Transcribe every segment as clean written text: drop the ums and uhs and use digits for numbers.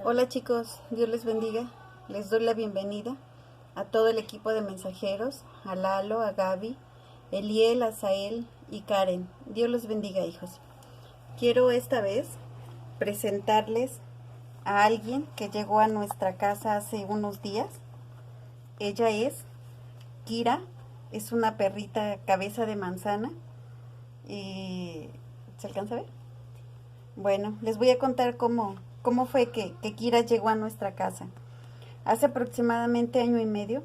Hola chicos, Dios les bendiga. Les doy la bienvenida a todo el equipo de mensajeros, a Lalo, a Gaby, Eliel, a Sael y Karen. Dios los bendiga, hijos. Quiero esta vez presentarles a alguien que llegó a nuestra casa hace unos días. Ella es Kira, es una perrita cabeza de manzana. ¿Se alcanza a ver? Bueno, les voy a contar cómo fue que Kira llegó a nuestra casa. Hace aproximadamente año y medio,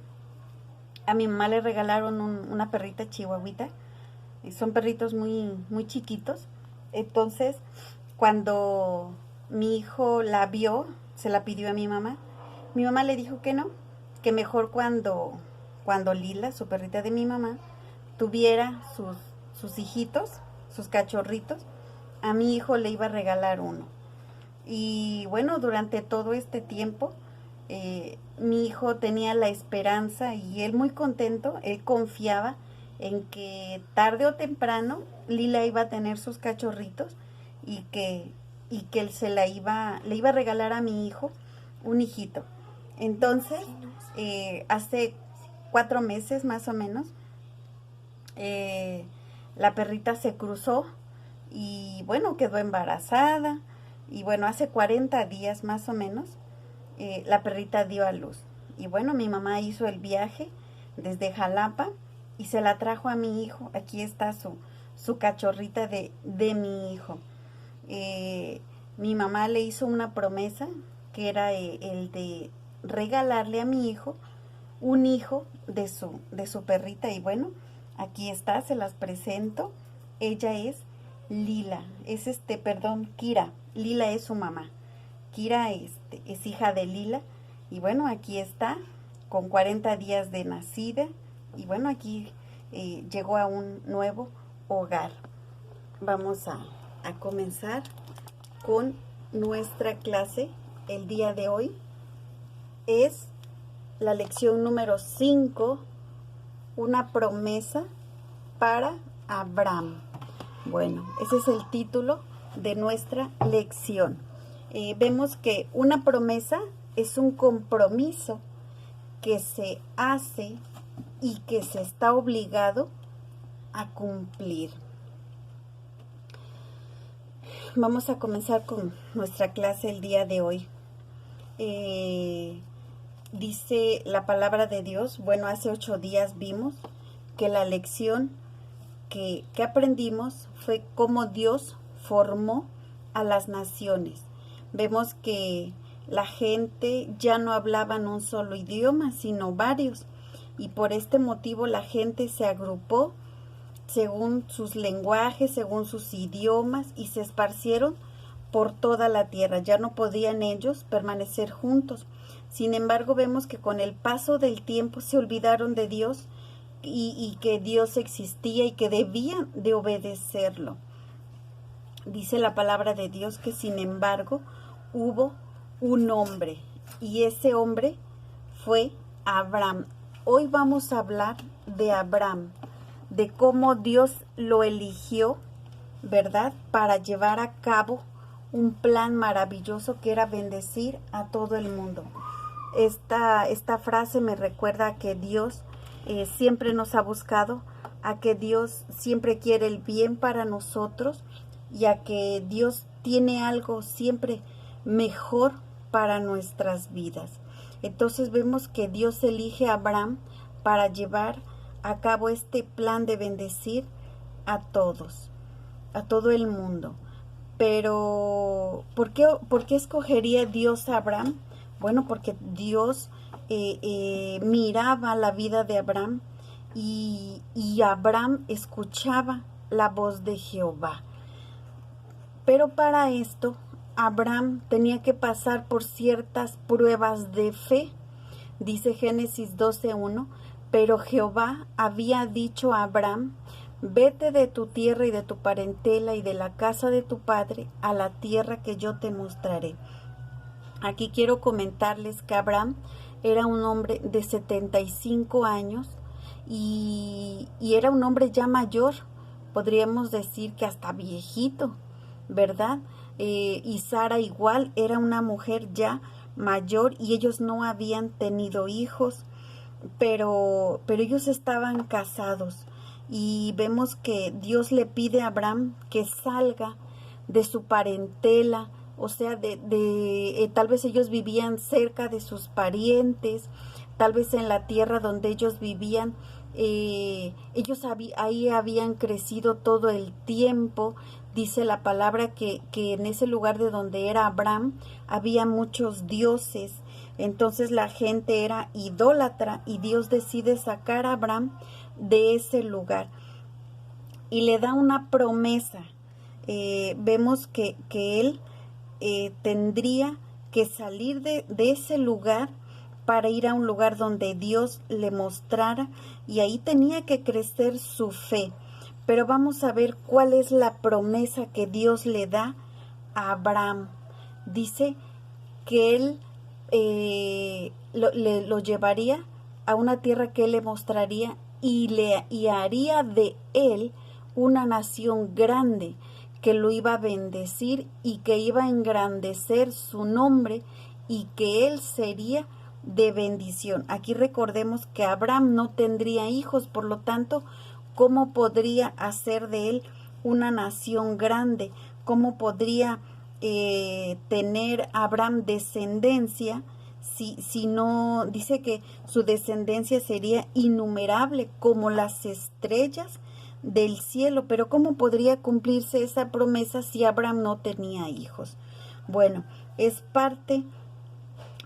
a mi mamá le regalaron una perrita chihuahuita. Y son perritos muy chiquitos. Entonces, cuando mi hijo la vio, se la pidió a mi mamá. Mi mamá le dijo que no, que mejor cuando Lila, su perrita de mi mamá, tuviera sus hijitos, sus cachorritos, a mi hijo le iba a regalar uno. Y bueno, durante todo este tiempo, mi hijo tenía la esperanza y él muy contento, él confiaba en que tarde o temprano Lila iba a tener sus cachorritos y que él le iba a regalar a mi hijo un hijito. Entonces, hace 4 meses más o menos, la perrita se cruzó y bueno, quedó embarazada. Y bueno, hace 40 días más o menos, la perrita dio a luz. Y bueno, mi mamá hizo el viaje desde Jalapa y se la trajo a mi hijo. Aquí está su cachorrita de mi hijo. Mi mamá le hizo una promesa que era el de regalarle a mi hijo un hijo de su perrita. Y bueno, aquí está, se las presento. Ella es Lila, Kira. Lila es su mamá. Kira es hija de Lila. Y bueno, aquí está, con 40 días de nacida. Y bueno, aquí llegó a un nuevo hogar. Vamos a comenzar con nuestra clase. El día de hoy es la lección número 5, una promesa para Abraham. Bueno, ese es el título de nuestra lección. Vemos que una promesa es un compromiso que se hace y que se está obligado a cumplir. Vamos a comenzar con nuestra clase el día de hoy. Dice la palabra de Dios, bueno, hace 8 días vimos que la lección que aprendimos fue cómo Dios formó a las naciones. Vemos que la gente ya no hablaban un solo idioma, sino varios, y por este motivo la gente se agrupó según sus lenguajes, según sus idiomas, y se esparcieron por toda la tierra. Ya no podían ellos permanecer juntos. Sin embargo, vemos que con el paso del tiempo se olvidaron de Dios y que Dios existía y que debían de obedecerlo. Dice la palabra de Dios que sin embargo hubo un hombre y ese hombre fue Abraham. Hoy vamos a hablar de Abraham, de cómo Dios lo eligió, ¿verdad?, para llevar a cabo un plan maravilloso que era bendecir a todo el mundo. Esta frase me recuerda a que Dios siempre nos ha buscado, a que Dios siempre quiere el bien para nosotros y a que Dios tiene algo siempre mejor para nuestras vidas. Entonces vemos que Dios elige a Abraham para llevar a cabo este plan de bendecir a todos, a todo el mundo. Pero, ¿por qué escogería Dios a Abraham? Bueno, porque Dios miraba la vida de Abraham y Abraham escuchaba la voz de Jehová. Pero para esto, Abraham tenía que pasar por ciertas pruebas de fe. Dice Génesis 12:1, pero Jehová había dicho a Abraham, vete de tu tierra y de tu parentela y de la casa de tu padre a la tierra que yo te mostraré. Aquí quiero comentarles que Abraham era un hombre de 75 años y era un hombre ya mayor, podríamos decir que hasta viejito, ¿verdad? y Sara igual era una mujer ya mayor y ellos no habían tenido hijos, pero ellos estaban casados y vemos que Dios le pide a Abraham que salga de su parentela, o sea, tal vez ellos vivían cerca de sus parientes, tal vez en la tierra donde ellos vivían, ellos ahí habían crecido todo el tiempo. Dice la palabra que en ese lugar de donde era Abraham había muchos dioses, entonces la gente era idólatra y Dios decide sacar a Abraham de ese lugar y le da una promesa. Vemos que él tendría que salir de ese lugar para ir a un lugar donde Dios le mostrara, y ahí tenía que crecer su fe. Pero vamos a ver cuál es la promesa que Dios le da a Abraham. Dice que él lo llevaría a una tierra que él le mostraría y haría de él una nación grande, que lo iba a bendecir y que iba a engrandecer su nombre y que él sería de bendición. Aquí recordemos que Abraham no tendría hijos, por lo tanto, ¿cómo podría hacer de él una nación grande? ¿Cómo podría tener Abraham descendencia si no, dice que su descendencia sería innumerable como las estrellas del cielo? Pero ¿cómo podría cumplirse esa promesa si Abraham no tenía hijos? Bueno, es parte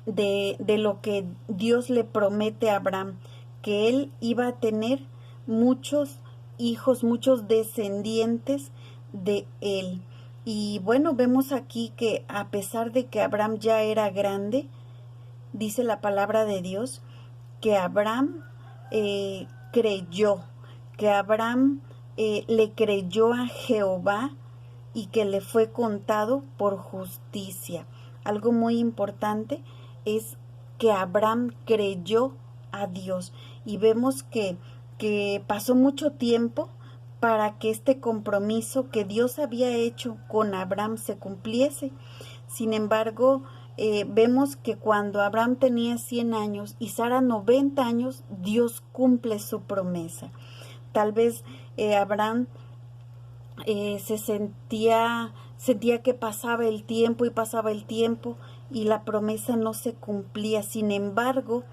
de lo que Dios le promete a Abraham, que él iba a tener muchos hijos, muchos descendientes de él. Y bueno, vemos aquí que a pesar de que Abraham ya era grande, dice la palabra de Dios, que Abraham creyó, que Abraham le creyó a Jehová y que le fue contado por justicia. Algo muy importante es que Abraham creyó a Dios, y vemos que pasó mucho tiempo para que este compromiso que Dios había hecho con Abraham se cumpliese. Sin embargo, vemos que cuando Abraham tenía 100 años y Sara 90 años, Dios cumple su promesa. Tal vez Abraham sentía que pasaba el tiempo y la promesa no se cumplía. Sin embargo,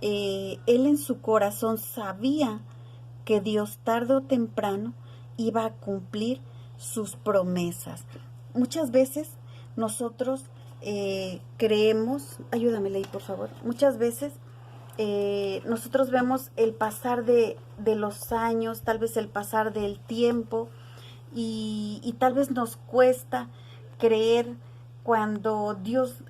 él en su corazón sabía que Dios tarde o temprano iba a cumplir sus promesas. Muchas veces nosotros creemos, ayúdame Ley, por favor, muchas veces nosotros vemos el pasar de los años, tal vez el pasar del tiempo, y tal vez nos cuesta creer cuando Dios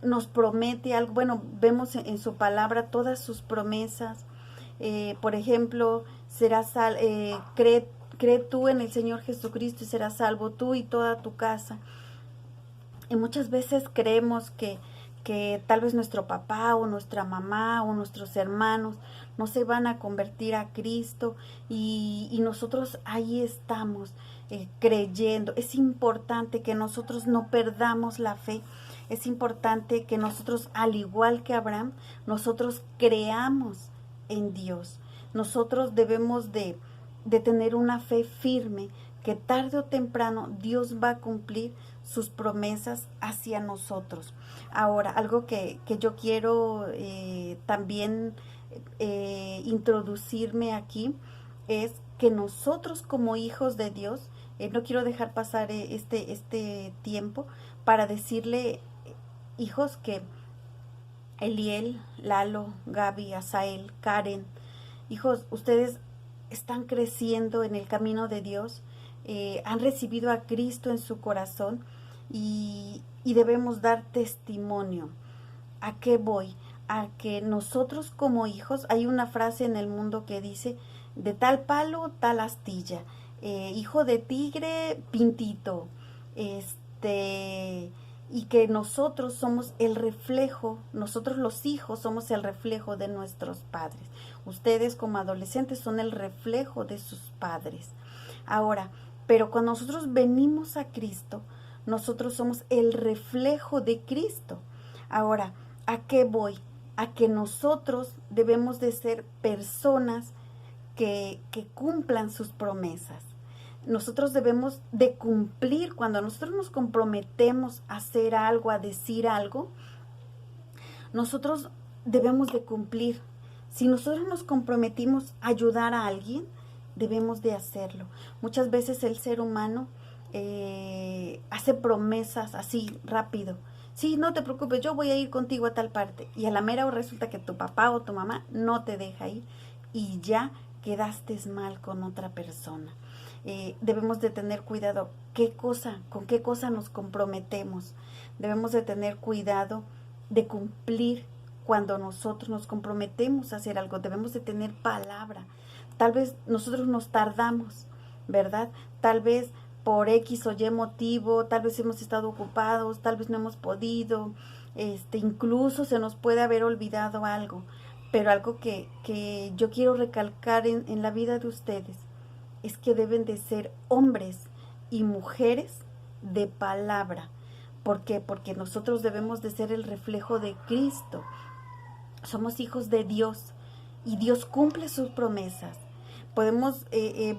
nos promete algo. Bueno, vemos en su palabra todas sus promesas. Por ejemplo, cree tú en el Señor Jesucristo y serás salvo tú y toda tu casa. Y muchas veces creemos que tal vez nuestro papá o nuestra mamá o nuestros hermanos no se van a convertir a Cristo, y nosotros ahí estamos creyendo. Es importante que nosotros no perdamos la fe. Es importante que nosotros, al igual que Abraham, nosotros creamos en Dios. Nosotros debemos de tener una fe firme, que tarde o temprano Dios va a cumplir sus promesas hacia nosotros. Ahora, algo que yo quiero también introducirme aquí es que nosotros como hijos de Dios, no quiero dejar pasar este tiempo para decirle, hijos, que Eliel, Lalo, Gaby, Asael, Karen, hijos, ustedes están creciendo en el camino de Dios, han recibido a Cristo en su corazón, y debemos dar testimonio. ¿A qué voy? A que nosotros como hijos, hay una frase en el mundo que dice, de tal palo, tal astilla, hijo de tigre, pintito, y que nosotros somos el reflejo, nosotros los hijos somos el reflejo de nuestros padres. Ustedes como adolescentes son el reflejo de sus padres. Ahora, Pero cuando nosotros venimos a Cristo, nosotros somos el reflejo de Cristo. Ahora, ¿a qué voy? A que nosotros debemos de ser personas que cumplan sus promesas. Nosotros debemos de cumplir. Cuando nosotros nos comprometemos a hacer algo, a decir algo, nosotros debemos de cumplir. Si nosotros nos comprometimos a ayudar a alguien, debemos de hacerlo. Muchas veces el ser humano hace promesas así rápido. Sí, no te preocupes, yo voy a ir contigo a tal parte. Y a la mera hora resulta que tu papá o tu mamá no te deja ir y ya quedaste mal con otra persona. Debemos de tener cuidado con qué cosa nos comprometemos. Debemos de tener cuidado de cumplir. Cuando nosotros nos comprometemos a hacer algo, debemos de tener palabra. Tal vez nosotros nos tardamos, ¿verdad? Tal vez por X o Y motivo, tal vez hemos estado ocupados, tal vez no hemos podido, incluso se nos puede haber olvidado algo. Pero algo que yo quiero recalcar en la vida de ustedes es que deben de ser hombres y mujeres de palabra. ¿Por qué? Porque nosotros debemos de ser el reflejo de Cristo. Somos hijos de Dios y Dios cumple sus promesas. Podemos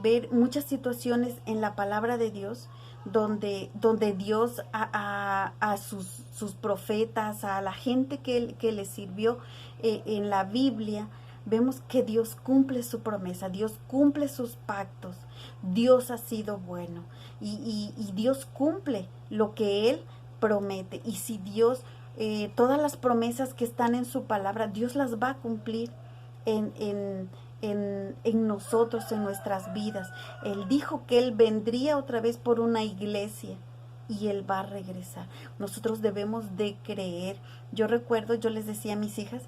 ver muchas situaciones en la palabra de Dios donde Dios a sus profetas, a la gente que le sirvió en la Biblia, vemos que Dios cumple su promesa, Dios cumple sus pactos, Dios ha sido bueno y Dios cumple lo que Él promete. Y si Dios, todas las promesas que están en su palabra, Dios las va a cumplir en nosotros, en nuestras vidas. Él dijo que Él vendría otra vez por una iglesia y Él va a regresar. Nosotros debemos de creer. Yo recuerdo, yo les decía a mis hijas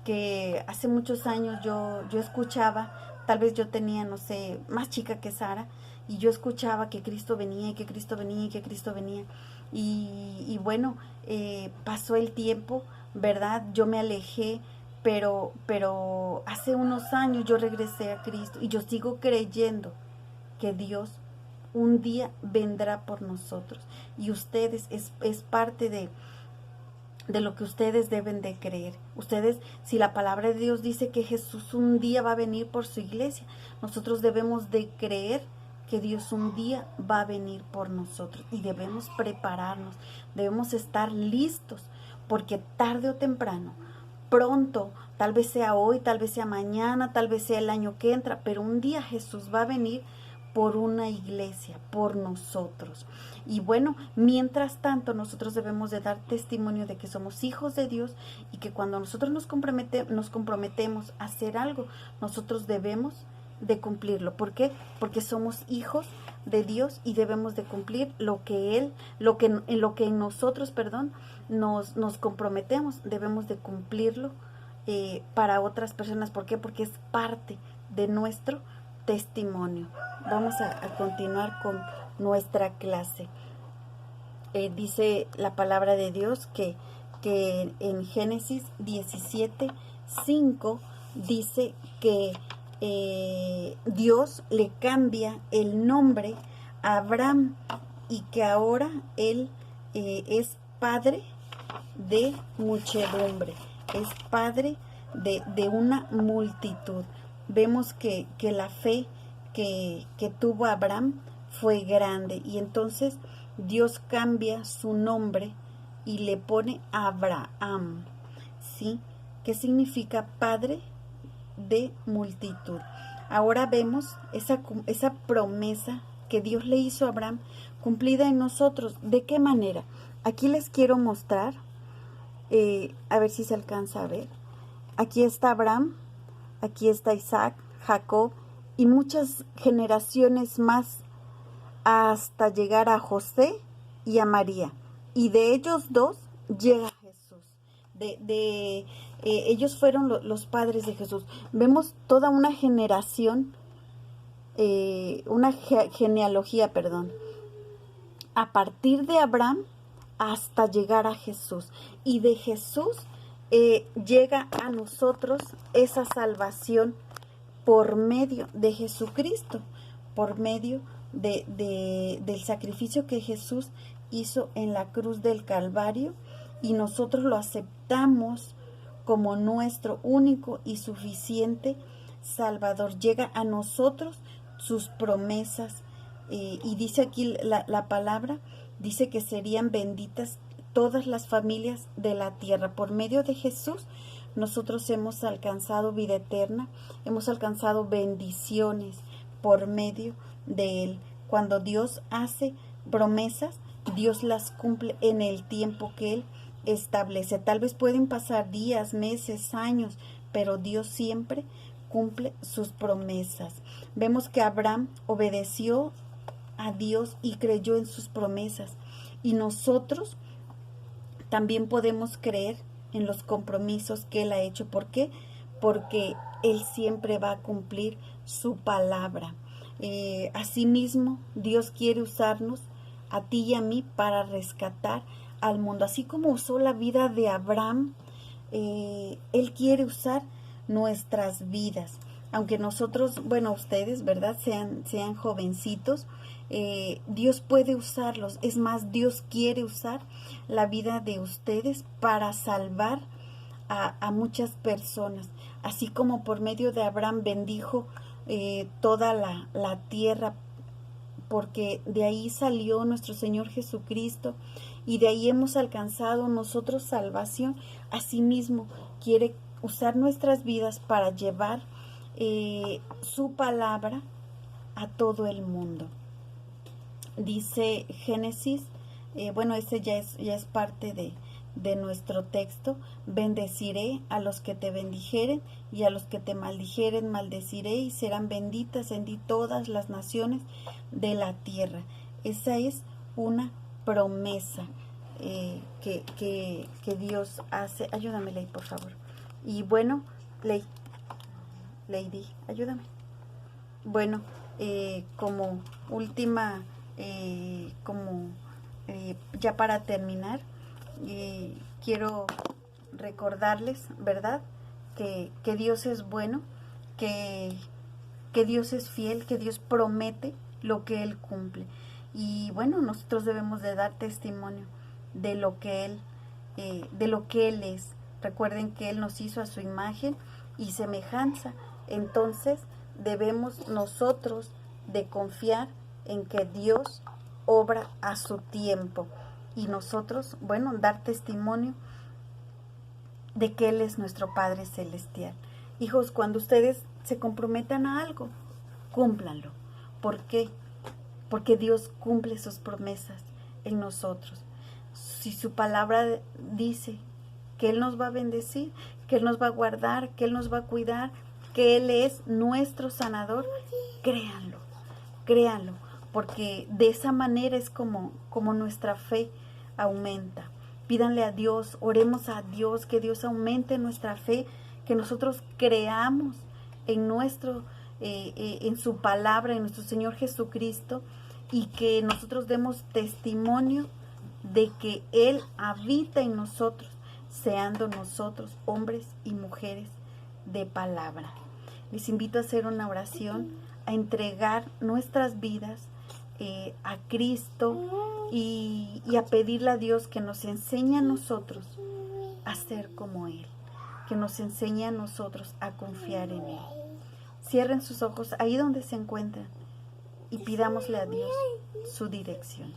que hace muchos años yo escuchaba, tal vez yo tenía, no sé, más chica que Sara, y yo escuchaba que Cristo venía y que Cristo venía y que Cristo venía. Y bueno, pasó el tiempo, ¿verdad? Yo me alejé, pero hace unos años yo regresé a Cristo y yo sigo creyendo que Dios un día vendrá por nosotros. Y ustedes es parte de lo que ustedes deben de creer. Ustedes, si la palabra de Dios dice que Jesús un día va a venir por su iglesia, nosotros debemos de creer que Dios un día va a venir por nosotros y debemos prepararnos, debemos estar listos, porque tarde o temprano, pronto, tal vez sea hoy, tal vez sea mañana, tal vez sea el año que entra, pero un día Jesús va a venir por una iglesia, por nosotros. Y bueno, mientras tanto nosotros debemos de dar testimonio de que somos hijos de Dios y que cuando nosotros nos comprometemos a hacer algo, nosotros debemos de cumplirlo. ¿Por qué? Porque somos hijos de Dios y debemos de cumplir lo que en nosotros, nos comprometemos, debemos de cumplirlo para otras personas. ¿Por qué? Porque es parte de nuestro testimonio. Vamos a continuar con nuestra clase. Dice la palabra de Dios que en Génesis 17:5 dice que Dios le cambia el nombre a Abraham y que ahora él es padre de muchedumbre, es padre de una multitud. Vemos que la fe que tuvo Abraham fue grande y entonces Dios cambia su nombre y le pone Abraham, ¿sí? ¿Qué significa padre de multitud? Ahora vemos esa promesa que Dios le hizo a Abraham cumplida en nosotros. ¿De qué manera? Aquí les quiero mostrar, a ver si se alcanza a ver. Aquí está Abraham, aquí está Isaac, Jacob y muchas generaciones más hasta llegar a José y a María. Y de ellos dos llega Jesús. Ellos fueron los padres de Jesús. Vemos toda una generación, genealogía, a partir de Abraham hasta llegar a Jesús. Y de Jesús llega a nosotros esa salvación por medio de Jesucristo, por medio del sacrificio que Jesús hizo en la cruz del Calvario, y nosotros lo aceptamos como nuestro único y suficiente Salvador. Llega a nosotros sus promesas, y dice aquí la palabra, dice que serían benditas todas las familias de la tierra. Por medio de Jesús nosotros hemos alcanzado vida eterna, hemos alcanzado bendiciones por medio de Él. Cuando Dios hace promesas, Dios las cumple en el tiempo que Él establece. Tal vez pueden pasar días, meses, años, pero Dios siempre cumple sus promesas. Vemos que Abraham obedeció a Dios y creyó en sus promesas. Y nosotros también podemos creer en los compromisos que Él ha hecho. ¿Por qué? Porque Él siempre va a cumplir su palabra. Asimismo, Dios quiere usarnos a ti y a mí para rescatar al mundo. Así como usó la vida de Abraham, Él quiere usar nuestras vidas. Aunque nosotros, bueno, ustedes, ¿verdad? Sean jovencitos, Dios puede usarlos. Es más, Dios quiere usar la vida de ustedes para salvar a muchas personas. Así como por medio de Abraham bendijo toda la tierra, porque de ahí salió nuestro Señor Jesucristo y de ahí hemos alcanzado nosotros salvación. Asimismo, quiere usar nuestras vidas para llevar su palabra a todo el mundo. Dice Génesis, bueno, ese ya es parte de nuestro texto: bendeciré a los que te bendijeren y a los que te maldijeren maldeciré, y serán benditas en ti todas las naciones de la tierra. Esa es una promesa que Dios hace. Ayúdame, Ley, por favor. Y bueno, Lady, ayúdame. Bueno, como última, ya para terminar, quiero recordarles, ¿verdad?, que Dios es bueno, que Dios es fiel, que Dios promete lo que Él cumple. Y bueno, nosotros debemos de dar testimonio de lo que Él es. Recuerden que Él nos hizo a su imagen y semejanza. Entonces debemos nosotros de confiar en que Dios obra a su tiempo. Y nosotros, bueno, dar testimonio de que Él es nuestro Padre Celestial. Hijos, cuando ustedes se comprometan a algo, cúmplanlo. ¿Por qué? Porque Dios cumple sus promesas en nosotros. Si su palabra dice que Él nos va a bendecir, que Él nos va a guardar, que Él nos va a cuidar, que Él es nuestro sanador, créanlo, créanlo, porque de esa manera es como nuestra fe aumenta. Pídanle a Dios, oremos a Dios, que Dios aumente nuestra fe, que nosotros creamos en su palabra, en nuestro Señor Jesucristo, y que nosotros demos testimonio de que Él habita en nosotros, seando nosotros hombres y mujeres de palabra. Les invito a hacer una oración, a entregar nuestras vidas a Cristo y a pedirle a Dios que nos enseñe a nosotros a ser como Él, que nos enseñe a nosotros a confiar en Él. Cierren sus ojos ahí donde se encuentran y pidámosle a Dios su dirección.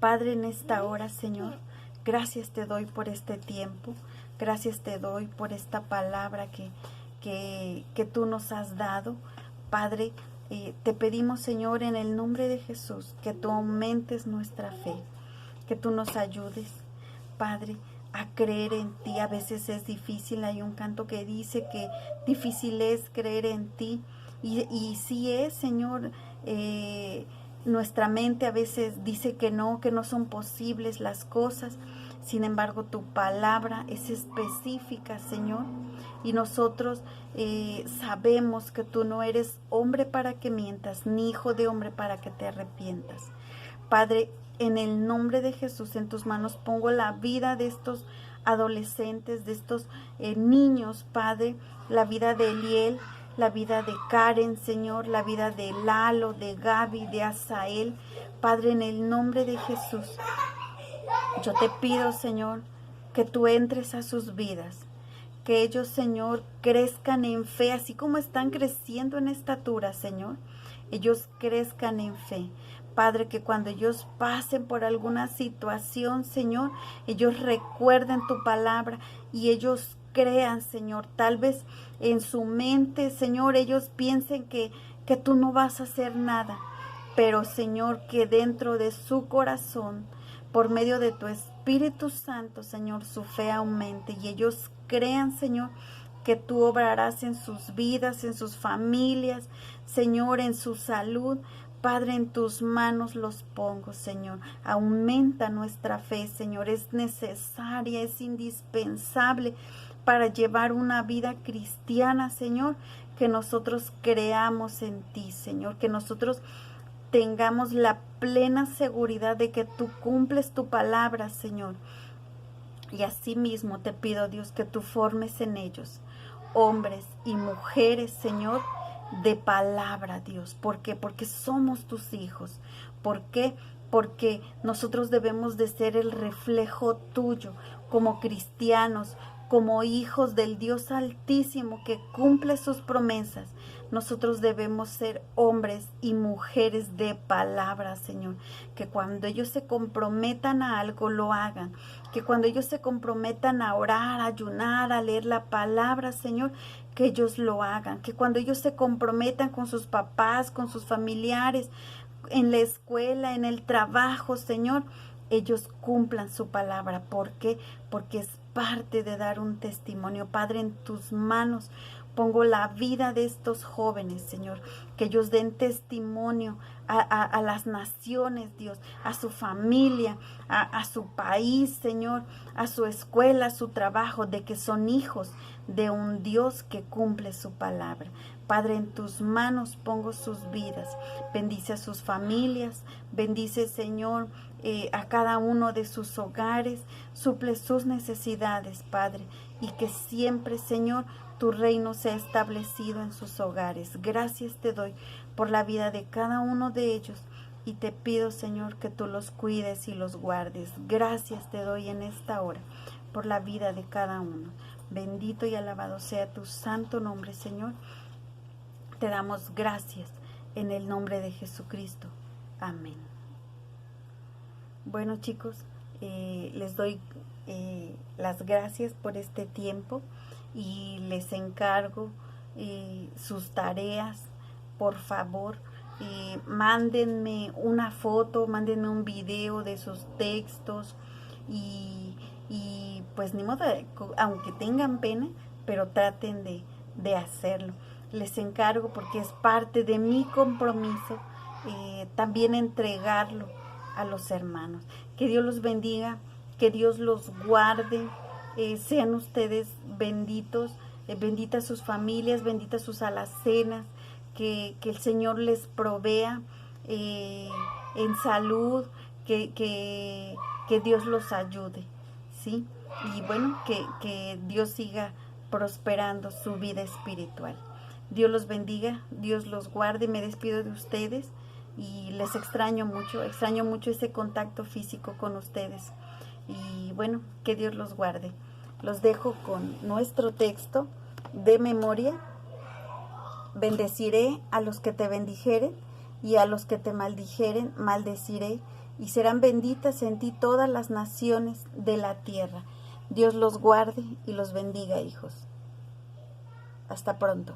Padre, en esta hora, Señor, gracias te doy por este tiempo, gracias te doy por esta palabra que tú nos has dado. Padre, te pedimos, Señor, en el nombre de Jesús, que tú aumentes nuestra fe, que tú nos ayudes, Padre, a creer en ti. A veces es difícil, hay un canto que dice que difícil es creer en ti, y sí es, Señor. Nuestra mente a veces dice que no son posibles las cosas. Sin embargo, tu palabra es específica, Señor, y nosotros sabemos que tú no eres hombre para que mientas, ni hijo de hombre para que te arrepientas. Padre, en el nombre de Jesús, en tus manos pongo la vida de estos adolescentes, de estos niños, Padre, la vida de Eliel, la vida de Karen, Señor, la vida de Lalo, de Gaby, de Asael. Padre, en el nombre de Jesús, yo te pido, Señor, que tú entres a sus vidas, que ellos, Señor, crezcan en fe, así como están creciendo en estatura, Señor, ellos crezcan en fe. Padre, que cuando ellos pasen por alguna situación, Señor, ellos recuerden tu palabra y ellos crean, Señor. Tal vez en su mente, Señor, ellos piensen que tú no vas a hacer nada, pero, Señor, que dentro de su corazón, por medio de tu Espíritu Santo, Señor, su fe aumente y ellos crean, Señor, que tú obrarás en sus vidas, en sus familias, Señor, en su salud. Padre, en tus manos los pongo, Señor. Aumenta nuestra fe, Señor. Es necesaria, es indispensable para llevar una vida cristiana, Señor. Que nosotros creamos en ti, Señor. Que nosotros tengamos la plena seguridad de que tú cumples tu palabra, Señor. Y asimismo te pido, Dios, que tú formes en ellos hombres y mujeres, Señor, de palabra, Dios. ¿Por qué? Porque somos tus hijos. ¿Por qué? Porque nosotros debemos de ser el reflejo tuyo como cristianos, como hijos del Dios Altísimo que cumple sus promesas. Nosotros debemos ser hombres y mujeres de palabra, Señor. Que cuando ellos se comprometan a algo, lo hagan. Que cuando ellos se comprometan a orar, a ayunar, a leer la palabra, Señor, que ellos lo hagan. Que cuando ellos se comprometan con sus papás, con sus familiares, en la escuela, en el trabajo, Señor, ellos cumplan su palabra. ¿Por qué? Porque es parte de dar un testimonio. Padre, en tus manos pongo la vida de estos jóvenes, Señor, que ellos den testimonio a las naciones, Dios, a su familia, a su país, Señor, a su escuela, a su trabajo, de que son hijos de un Dios que cumple su palabra. Padre, en tus manos pongo sus vidas. Bendice a sus familias, bendice, Señor, a cada uno de sus hogares, suple sus necesidades, Padre, y que siempre, Señor, tu reino sea establecido en sus hogares. Gracias te doy por la vida de cada uno de ellos y te pido, Señor, que tú los cuides y los guardes. Gracias te doy en esta hora por la vida de cada uno. Bendito y alabado sea tu santo nombre, Señor. Te damos gracias en el nombre de Jesucristo. Amén. Bueno, chicos, les doy las gracias por este tiempo y les encargo sus tareas. Por favor, mándenme una foto, mándenme un video de sus textos y pues ni modo, aunque tengan pena, pero traten de hacerlo. Les encargo porque es parte de mi compromiso también entregarlo a los hermanos. Que Dios los bendiga, que Dios los guarde, sean ustedes benditos, benditas sus familias, benditas sus alacenas, que el Señor les provea en salud, que Dios los ayude, ¿sí? Y bueno, que Dios siga prosperando su vida espiritual. Dios los bendiga, Dios los guarde. Me despido de ustedes y les extraño mucho ese contacto físico con ustedes. Y bueno, que Dios los guarde. Los dejo con nuestro texto de memoria. Bendeciré a los que te bendijeren y a los que te maldijeren maldeciré, y serán benditas en ti todas las naciones de la tierra. Dios los guarde y los bendiga, hijos. Hasta pronto.